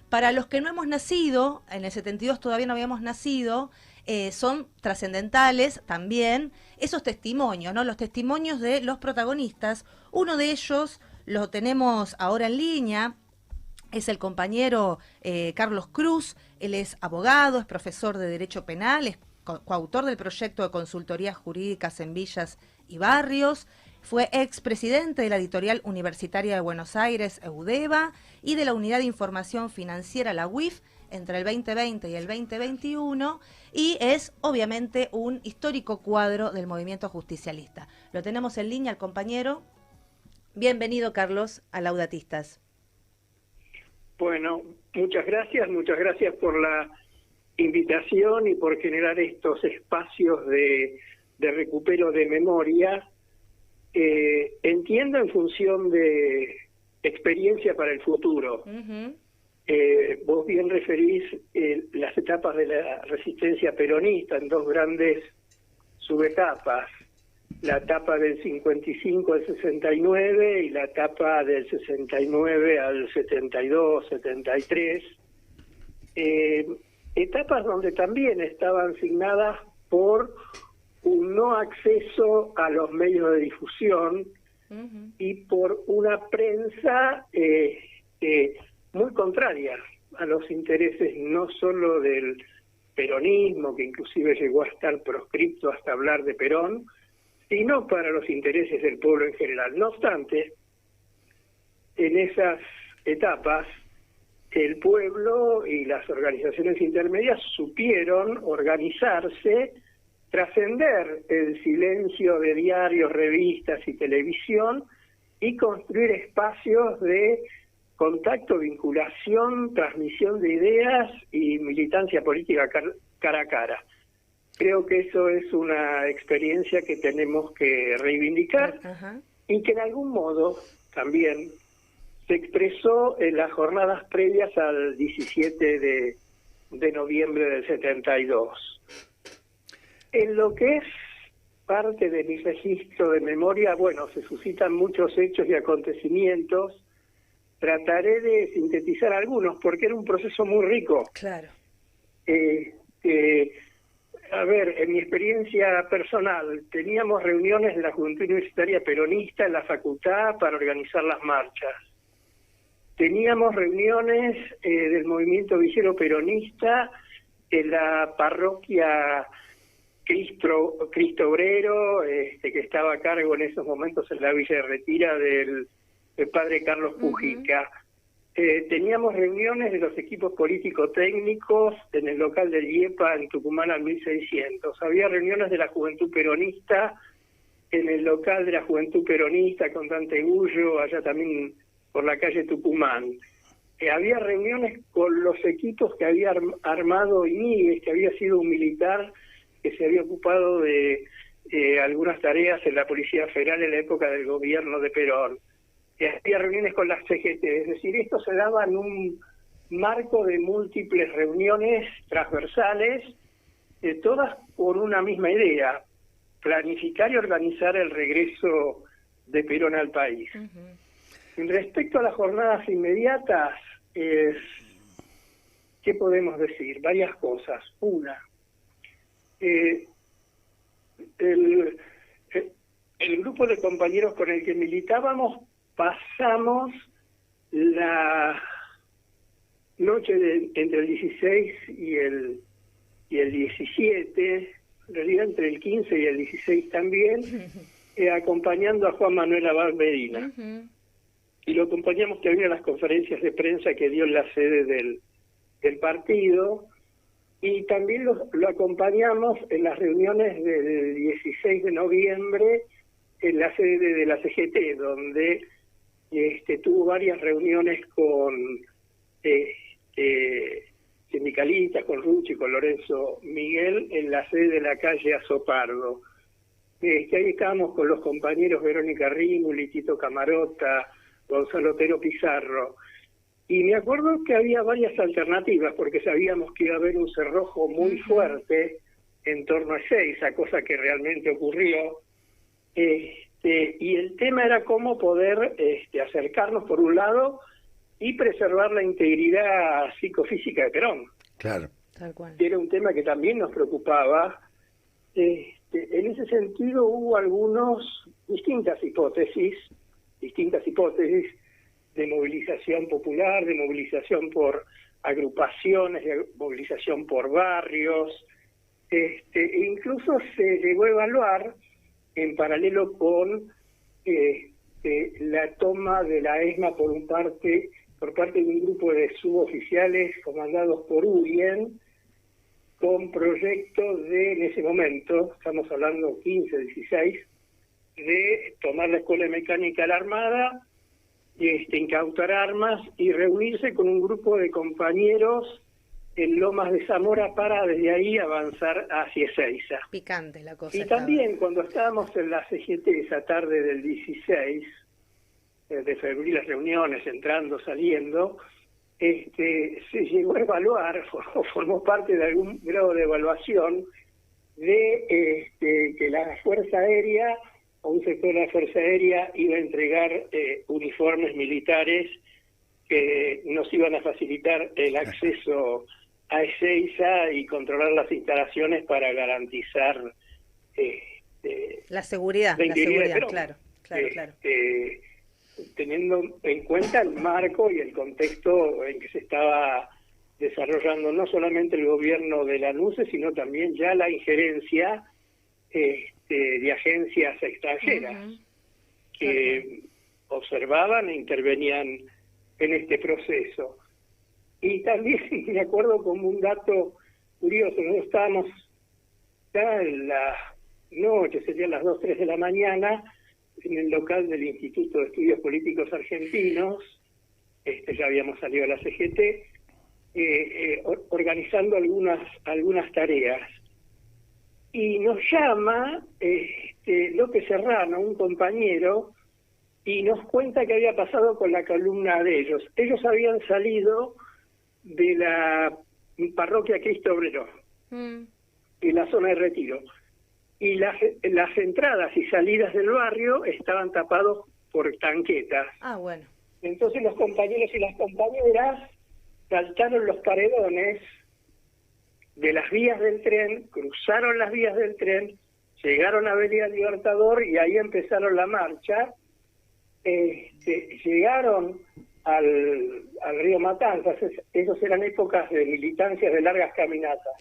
para los que no hemos nacido, en el 72 todavía no habíamos nacido, son trascendentales también esos testimonios, ¿no? Los testimonios de los protagonistas. Uno de ellos lo tenemos ahora en línea, es el compañero Carlos Cruz. Él es abogado, es profesor de Derecho Penal, es coautor del proyecto de consultorías jurídicas en villas y barrios. Fue expresidente de la Editorial Universitaria de Buenos Aires, EUDEVA, y de la Unidad de Información Financiera, la UIF, entre el 2020 y el 2021, y es obviamente un histórico cuadro del movimiento justicialista. Lo tenemos en línea al compañero. Bienvenido, Carlos, a Laudatistas. Bueno, muchas gracias por la invitación y por generar estos espacios de recupero de memoria. Entiendo en función de experiencia para el futuro. Vos bien referís las etapas de la resistencia peronista en dos grandes subetapas. La etapa del 55 al 69 y la etapa del 69 al 72, 73. Etapas donde también estaban signadas por un no acceso a los medios de difusión y por una prensa muy contraria a los intereses no solo del peronismo, que inclusive llegó a estar proscripto hasta hablar de Perón, sino para los intereses del pueblo en general. No obstante, en esas etapas, el pueblo y las organizaciones intermedias supieron organizarse, trascender el silencio de diarios, revistas y televisión y construir espacios de contacto, vinculación, transmisión de ideas y militancia política cara a cara. Creo que eso es una experiencia que tenemos que reivindicar y que en algún modo también se expresó en las jornadas previas al 17 de noviembre del 72. En lo que es parte de mi registro de memoria, bueno, se suscitan muchos hechos y acontecimientos. Trataré de sintetizar algunos porque era un proceso muy rico. Claro. A ver, en mi experiencia personal, teníamos reuniones de la Juventud Universitaria Peronista en la facultad para organizar las marchas. Teníamos reuniones del movimiento villero peronista en la parroquia Cristo Obrero, que estaba a cargo en esos momentos en la Villa de Retira del padre Carlos Pujica. Teníamos reuniones de los equipos político-técnicos en el local del IEPA en Tucumán al 1600. Había reuniones de la Juventud Peronista en el local de la Juventud Peronista con Dante Gullo, allá también por la calle Tucumán. Había reuniones con los equipos que había armado Iníguez, que había sido un militar que se había ocupado de algunas tareas en la Policía Federal en la época del gobierno de Perón. Había reuniones con las CGT, es decir, esto se daba en un marco de múltiples reuniones transversales, todas por una misma idea: planificar y organizar el regreso de Perón al país. Respecto a las jornadas inmediatas, ¿qué podemos decir? Varias cosas. Una, el grupo de compañeros con el que militábamos pasamos la noche entre el 16 y el 17, en realidad entre el 15 y el 16 también, acompañando a Juan Manuel Abad Medina. Y lo acompañamos también a las conferencias de prensa que dio en la sede del partido, y también lo acompañamos en las reuniones del 16 de noviembre en la sede de la CGT, donde tuvo varias reuniones con sindicalistas, con Rucci, con Lorenzo Miguel, en la sede de la calle Azopardo. Ahí estábamos con los compañeros Verónica Rímuli, Tito Camarota, Gonzalo Otero Pizarro. Y me acuerdo que había varias alternativas, porque sabíamos que iba a haber un cerrojo muy fuerte en torno a Ezeiza, cosa que realmente ocurrió. Y el tema era cómo poder acercarnos, por un lado, y preservar la integridad psicofísica de Perón. Claro. Tal cual. Que era un tema que también nos preocupaba. En ese sentido hubo distintas hipótesis de movilización popular, de movilización por agrupaciones, de movilización por barrios, e incluso se llegó a evaluar en paralelo con la toma de la ESMA por parte de un grupo de suboficiales comandados por Urien, con proyectos en ese momento, estamos hablando 15, 16, de tomar la Escuela de Mecánica a la Armada, incautar armas y reunirse con un grupo de compañeros en Lomas de Zamora para desde ahí avanzar hacia Ezeiza. Picante la cosa. Y también cuando estábamos en la CGT esa tarde del 16 de febrero, las reuniones, entrando, saliendo, se llegó a evaluar, o formó parte de algún grado de evaluación, de que la Fuerza Aérea, o un sector de la Fuerza Aérea, iba a entregar uniformes militares que nos iban a facilitar el acceso a Ezeiza y controlar las instalaciones para garantizar la seguridad, claro. Teniendo en cuenta el marco y el contexto en que se estaba desarrollando no solamente el gobierno de la NUCE, sino también ya la injerencia de agencias extranjeras que observaban e intervenían en este proceso. Y también me acuerdo como un dato curioso, nosotros estábamos ya en la noche, serían las 2, 3 de la mañana, en el local del Instituto de Estudios Políticos Argentinos, ya habíamos salido a la CGT, organizando algunas tareas. Y nos llama López Serrano, un compañero, y nos cuenta qué había pasado con la columna de ellos. Ellos habían salido de la parroquia Cristo Obrero, en la zona de Retiro. Y las entradas y salidas del barrio estaban tapados por tanquetas. Ah, bueno. Entonces los compañeros y las compañeras saltaron los paredones de las vías del tren, cruzaron las vías del tren, llegaron a Avenida Libertador y ahí empezaron la marcha. Llegaron al río Matanzas, esos eran épocas de militancias de largas caminatas.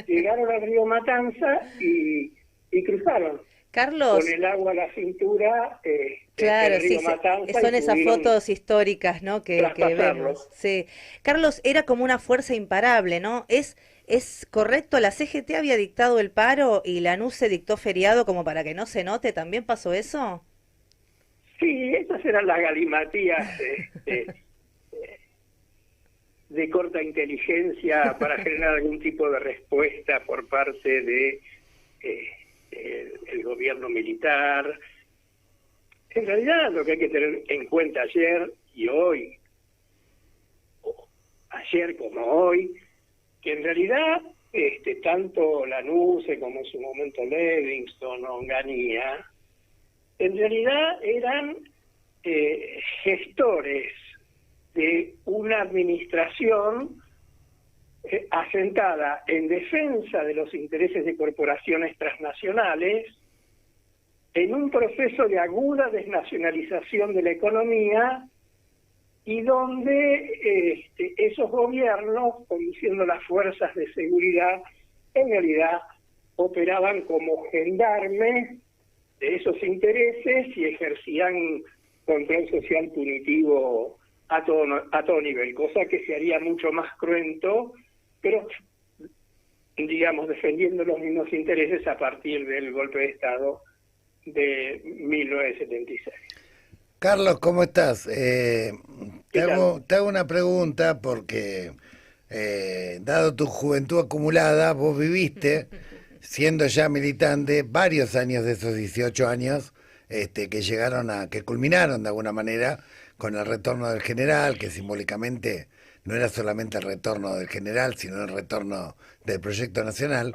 Llegaron al río Matanzas y cruzaron. Carlos, con el agua a la cintura, claro, el río sí, Matanzas, son esas fotos históricas, ¿no? que vemos. Sí. Carlos, era como una fuerza imparable, ¿no? ¿Es correcto? ¿La CGT había dictado el paro y la NUCE dictó feriado como para que no se note? ¿También pasó eso? Sí, esas eran las galimatías de corta inteligencia para generar algún tipo de respuesta por parte de el gobierno militar. En realidad lo que hay que tener en cuenta ayer y hoy, ayer como hoy, que en realidad tanto la NUCE como en su momento Levingston o Onganía, en realidad eran gestores de una administración asentada en defensa de los intereses de corporaciones transnacionales, en un proceso de aguda desnacionalización de la economía y donde esos gobiernos, conduciendo las fuerzas de seguridad, en realidad operaban como gendarmes de esos intereses y ejercían control social punitivo a todo nivel, cosa que se haría mucho más cruento, pero digamos defendiendo los mismos intereses a partir del golpe de Estado de 1976. Carlos, ¿cómo estás? Te hago una pregunta porque, dado tu juventud acumulada, vos viviste, siendo ya militante, varios años de esos 18 años que culminaron de alguna manera con el retorno del general, que simbólicamente no era solamente el retorno del general, sino el retorno del proyecto nacional.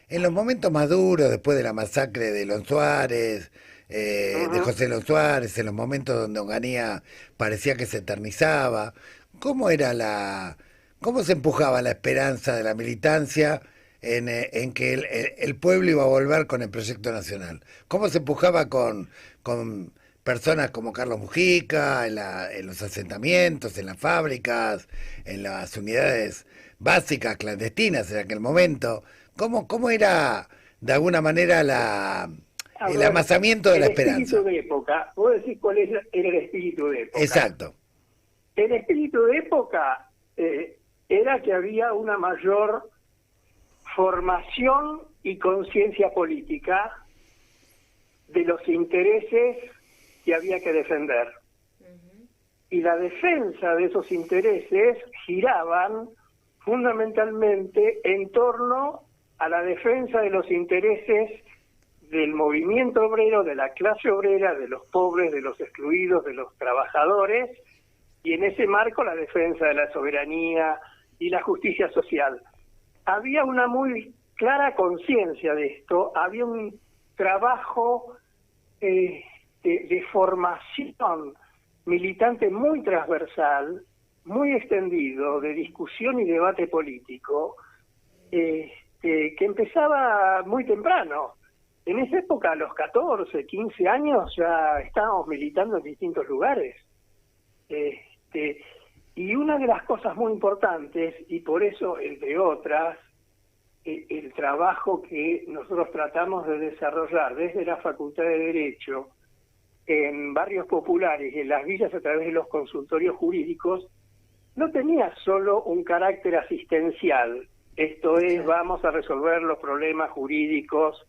En los momentos más duros, después de la masacre de Lon Suárez, de José Los Suárez, en los momentos donde Onganía parecía que se eternizaba. ¿Cómo era cómo se empujaba la esperanza de la militancia en que el pueblo iba a volver con el proyecto nacional? ¿Cómo se empujaba con personas como Carlos Mujica, en los asentamientos, en las fábricas, en las unidades básicas, clandestinas en aquel momento? ¿Cómo era, de alguna manera, el amasamiento de la esperanza? El espíritu de época, ¿puedo decir cuál era el espíritu de época? Exacto. El espíritu de época era que había una mayor formación y conciencia política de los intereses que había que defender. Y la defensa de esos intereses giraban fundamentalmente en torno a la defensa de los intereses del movimiento obrero, de la clase obrera, de los pobres, de los excluidos, de los trabajadores, y en ese marco la defensa de la soberanía y la justicia social. Había una muy clara conciencia de esto, había un trabajo de formación militante muy transversal, muy extendido, de discusión y debate político, que empezaba muy temprano. En esa época, a los 14, 15 años, ya estábamos militando en distintos lugares. Y una de las cosas muy importantes, y por eso, entre otras, el trabajo que nosotros tratamos de desarrollar desde la Facultad de Derecho, en barrios populares y en las villas a través de los consultorios jurídicos, no tenía solo un carácter asistencial. Esto es, vamos a resolver los problemas jurídicos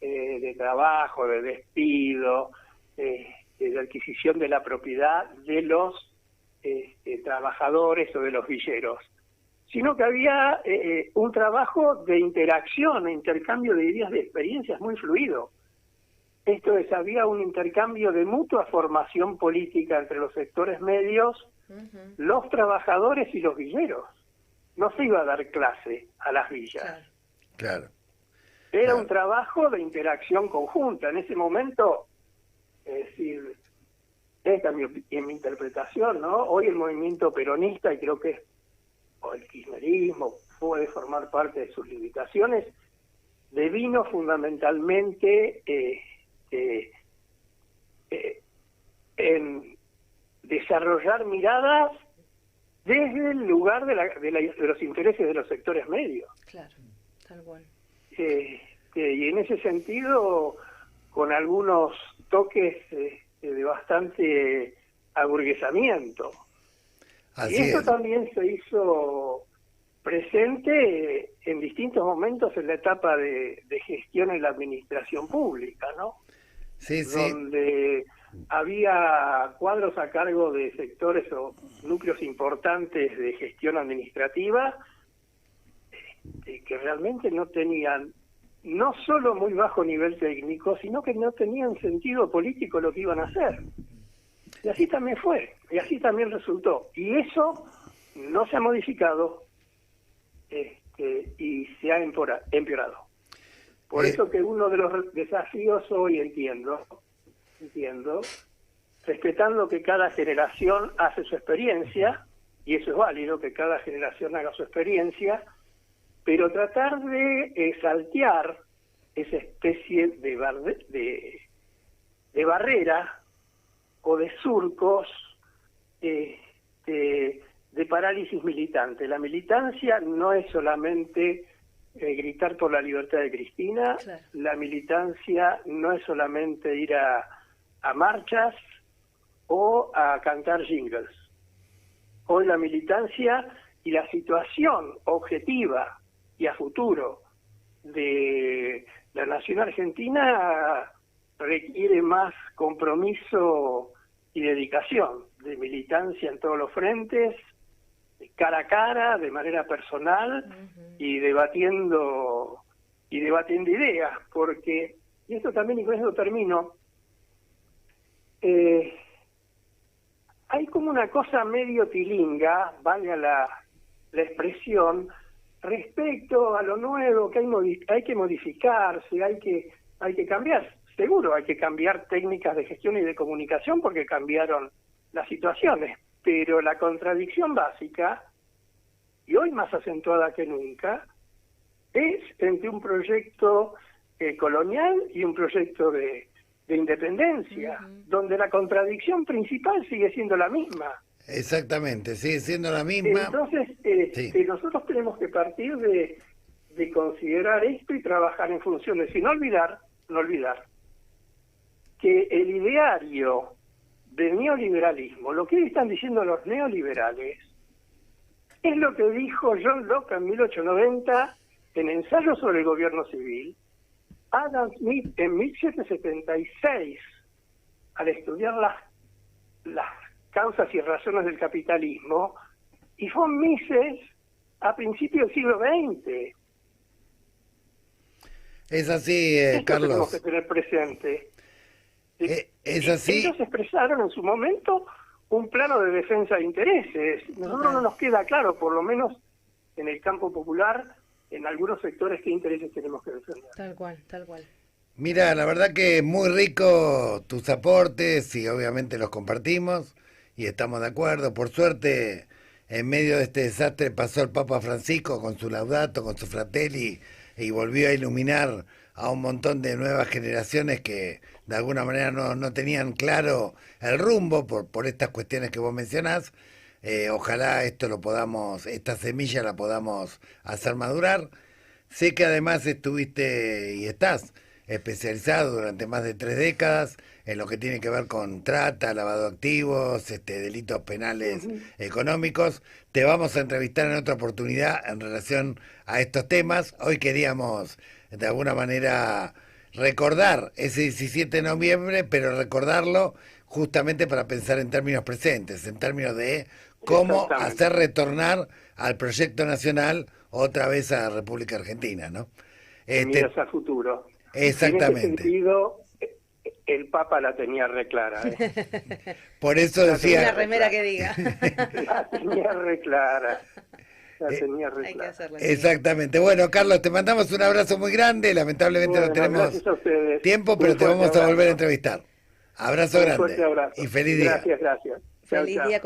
de trabajo, de despido, de adquisición de la propiedad de los trabajadores o de los villeros, sino que había un trabajo de interacción, de intercambio de ideas, de experiencias muy fluido. Esto es, había un intercambio de mutua formación política entre los sectores medios, los trabajadores y los villeros. No se iba a dar clase a las villas. Claro. Era un trabajo de interacción conjunta. En ese momento, es decir, esta es mi interpretación, ¿no? Hoy el movimiento peronista, y creo que o el kirchnerismo puede formar parte de sus limitaciones, devino fundamentalmente en desarrollar miradas desde el lugar de los intereses de los sectores medios. Claro, tal cual. Y en ese sentido, con algunos toques de bastante aburguesamiento. Así y esto es. También se hizo presente en distintos momentos en la etapa de gestión en la administración pública, ¿no? Sí, donde había cuadros a cargo de sectores o núcleos importantes de gestión administrativa que realmente no tenían no solo muy bajo nivel técnico, sino que no tenían sentido político lo que iban a hacer. Y así también fue, y así también resultó. Y eso no se ha modificado y se ha empeorado. Por eso que uno de los desafíos hoy entiendo, respetando que cada generación hace su experiencia, y eso es válido, que cada generación haga su experiencia, pero tratar de saltear esa especie de barrera o de surcos de parálisis militante. La militancia no es solamente gritar por la libertad de Cristina, claro. La militancia no es solamente ir a marchas o a cantar jingles. Hoy la militancia y la situación objetiva y a futuro de la nación argentina requiere más compromiso y dedicación, de militancia en todos los frentes, cara a cara, de manera personal, y debatiendo ideas, porque, y esto también, y con eso termino, hay como una cosa medio tilinga, valga la expresión, respecto a lo nuevo, que hay que modificarse, hay que cambiarse. seguro hay que cambiar técnicas de gestión y de comunicación porque cambiaron las situaciones, pero la contradicción básica, y hoy más acentuada que nunca, es entre un proyecto colonial y un proyecto de independencia, donde la contradicción principal sigue siendo la misma. Exactamente, sigue siendo la misma. Entonces, nosotros tenemos que partir de considerar esto y trabajar en funciones, y no olvidar que el ideario del neoliberalismo, lo que hoy están diciendo los neoliberales, es lo que dijo John Locke en 1890 en Ensayo sobre el Gobierno Civil, Adam Smith en 1776, al estudiar las causas y razones del capitalismo, y von Mises a principios del siglo XX. Es así, Carlos. Tenemos que tener presente. Es así. Ellos expresaron en su momento un plano de defensa de intereses. Nosotros no nos queda claro, por lo menos en el campo popular, en algunos sectores, qué intereses tenemos que defender. Tal cual, tal cual. Mira, la verdad que muy rico tus aportes y obviamente los compartimos y estamos de acuerdo. Por suerte, en medio de este desastre pasó el Papa Francisco con su Laudato, con su Fratelli y volvió a iluminar a un montón de nuevas generaciones que de alguna manera no tenían claro el rumbo por estas cuestiones que vos mencionás. Ojalá esta semilla la podamos hacer madurar. Sé que además estuviste y estás especializado durante más de 3 décadas en lo que tiene que ver con trata, lavado de activos, delitos penales económicos. Te vamos a entrevistar en otra oportunidad en relación a estos temas. Hoy queríamos de alguna manera recordar ese 17 de noviembre, pero recordarlo justamente para pensar en términos presentes, en términos de cómo hacer retornar al proyecto nacional otra vez a la República Argentina, ¿no? Miras al futuro. Exactamente. En ese sentido, el Papa la tenía re clara. Por eso decía... Una remera que diga. La tenía re clara. Exactamente. Bueno, Carlos, te mandamos un abrazo muy grande. Lamentablemente no tenemos tiempo, pero te vamos a volver a entrevistar. Abrazo grande. Fuerte abrazo. Y feliz día. Gracias. Feliz día.